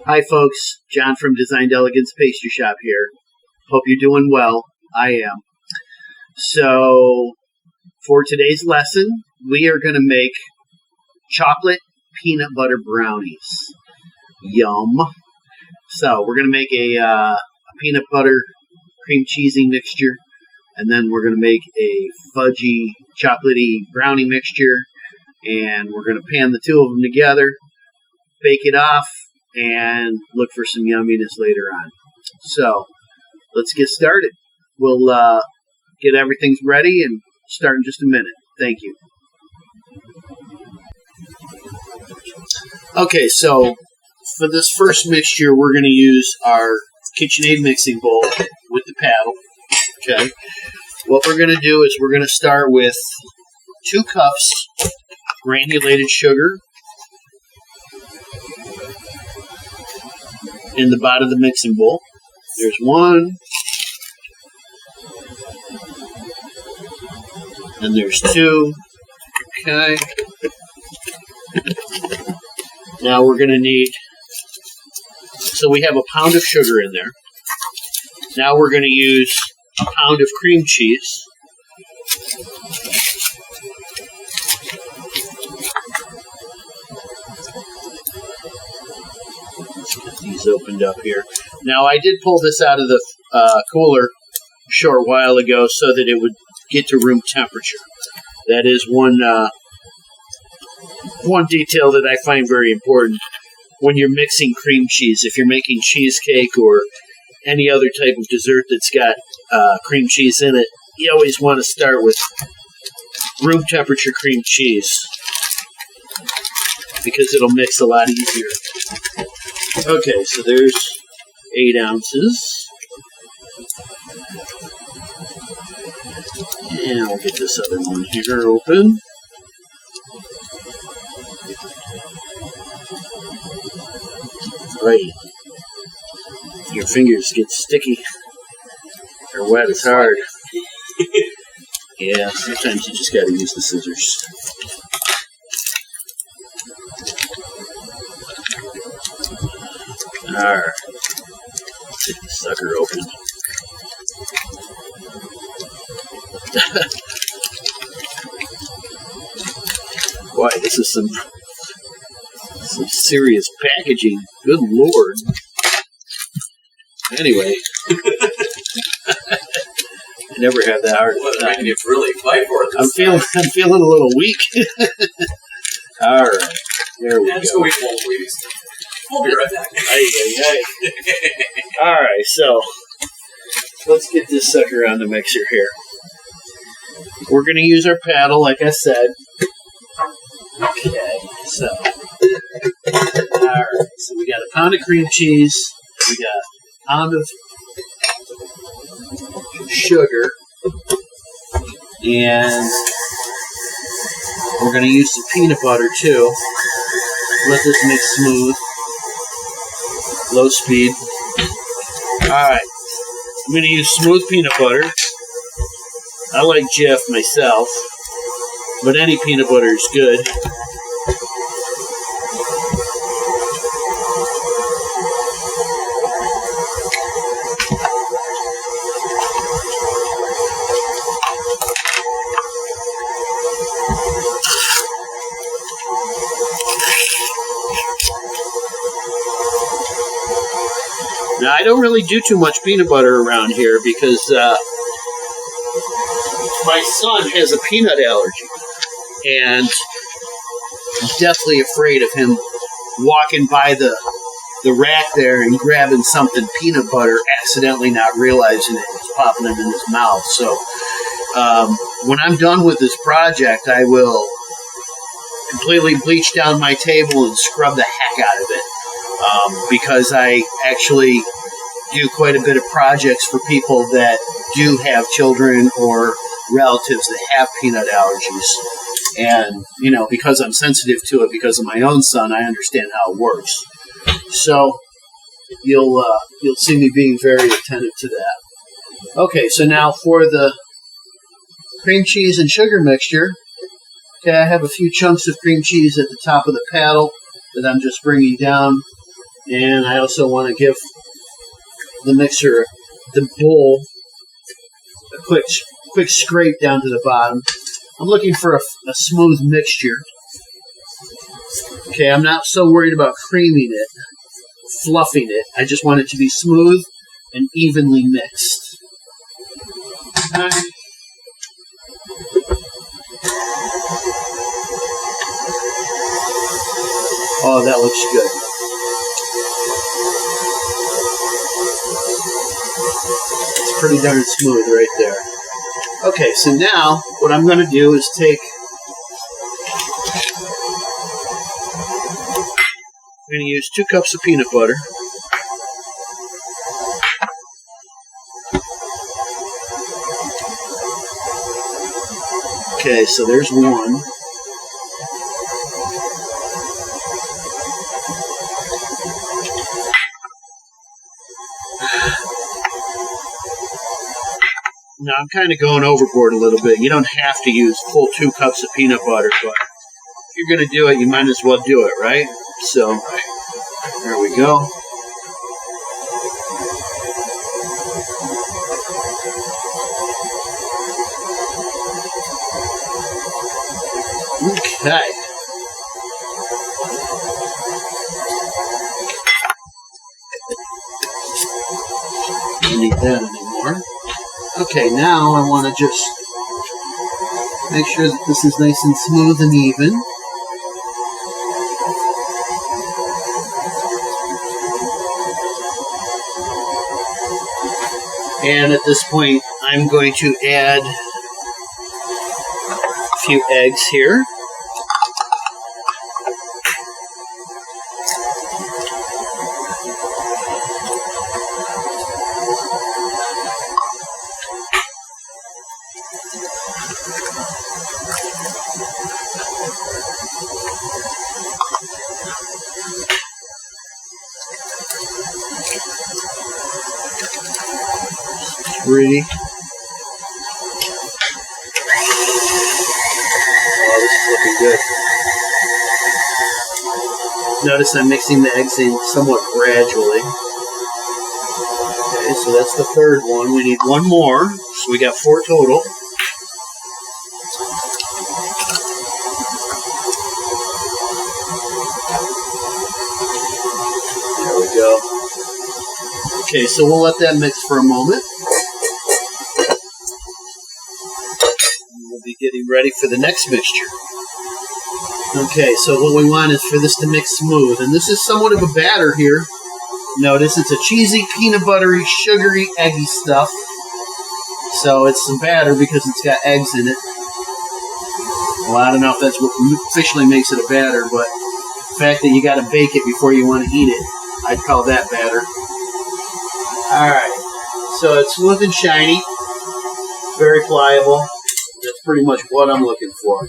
Hi folks, John from Designed Elegance Pastry Shop here. Hope you're doing well. I am. So, for today's lesson, we are going to make chocolate peanut butter brownies. Yum. So, we're going to make a peanut butter cream cheesy mixture, and then we're going to make a fudgy chocolatey brownie mixture, and we're going to pan the two of them together, bake it off, and look for some yumminess later on. So, let's get started. We'll get everything ready and start in just a minute. Thank you. Okay, so for this first mixture, we're going to use our KitchenAid mixing bowl with the paddle. Okay. What we're going to do is we're going to start with 2 cups granulated sugar in the bottom of the mixing bowl. There's 1. And there's 2. Okay. Now we're going to need, so we have a pound of sugar in there. Now we're going to use a pound of cream cheese. Let's get these opened up here. Now I did pull this out of the cooler a short while ago so that it would get to room temperature. That is one detail that I find very important when you're mixing cream cheese. If you're making cheesecake or any other type of dessert that's got cream cheese in it, you always want to start with room temperature cream cheese because it'll mix a lot easier. Okay, so there's 8 ounces. And I'll get this other one here open. Right. Your fingers get sticky. Or wet, it's hard. Yeah, sometimes you just gotta use the scissors. Alright. Get the sucker open. Boy, this is some serious packaging. Good Lord. Anyway. I never had that hard. Well, they're making you really fight for it. I'm feeling a little weak. All right, there we go. Just go eat one, please. We'll be right back. All right, so let's get this sucker on the mixer here. We're going to use our paddle, like I said. Okay, so all right, so we got a pound of cream cheese. We got a pound of sugar, and we're going to use some peanut butter too. Let this mix smooth. Low speed. Alright, I'm going to use smooth peanut butter. I like Jif myself, but any peanut butter is good. Now, I don't really do too much peanut butter around here because my son has a peanut allergy, and I'm deathly afraid of him walking by the rack there and grabbing something peanut butter, accidentally not realizing it was popping it in his mouth. So when I'm done with this project, I will completely bleach down my table and scrub the heck out of it. Because I actually do quite a bit of projects for people that do have children or relatives that have peanut allergies. And, you know, because I'm sensitive to it because of my own son, I understand how it works. So you'll see me being very attentive to that. Okay, so now for the cream cheese and sugar mixture. Okay, I have a few chunks of cream cheese at the top of the paddle that I'm just bringing down And I also want to give the mixer, the bowl, a quick scrape down to the bottom. I'm looking for a smooth mixture. Okay, I'm not so worried about creaming it, fluffing it. I just want it to be smooth and evenly mixed. Oh, that looks good. It's pretty darn smooth right there. Okay, so now what I'm going to do is take, I'm going to use 2 cups of peanut butter. Okay, so there's one. Now I'm kind of going overboard a little bit. You don't have to use full 2 cups of peanut butter, but if you're going to do it, you might as well do it, right? So, there we go. Okay. Don't need that anymore. Okay, now I want to just make sure that this is nice and smooth and even. And at this point, I'm going to add a few eggs here. Pretty. Oh, this is looking good. Notice I'm mixing the eggs in somewhat gradually. Okay, so that's the third one. We need one more, so we got 4 total. There we go. Okay, so we'll let that mix for a moment. We'll be getting ready for the next mixture. Okay, so what we want is for this to mix smooth. And this is somewhat of a batter here. Notice it's a cheesy, peanut buttery, sugary, eggy stuff. So it's some batter because it's got eggs in it. Well, I don't know if that's what officially makes it a batter, but the fact that you got to bake it before you want to eat it, I'd call that batter. Alright, so it's smooth and shiny, very pliable. That's pretty much what I'm looking for.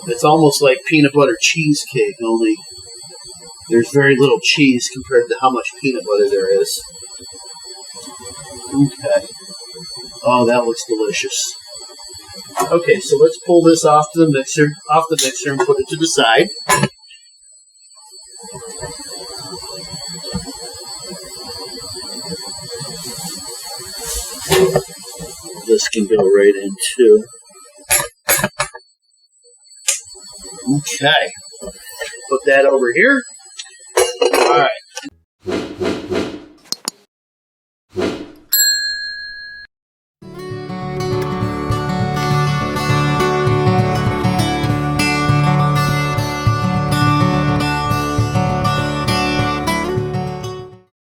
It's almost like peanut butter cheesecake, only there's very little cheese compared to how much peanut butter there is. Okay. Oh, that looks delicious. Okay, so let's pull this off the mixer and put it to the side. This can go right in too. Okay. Put that over here. Alright,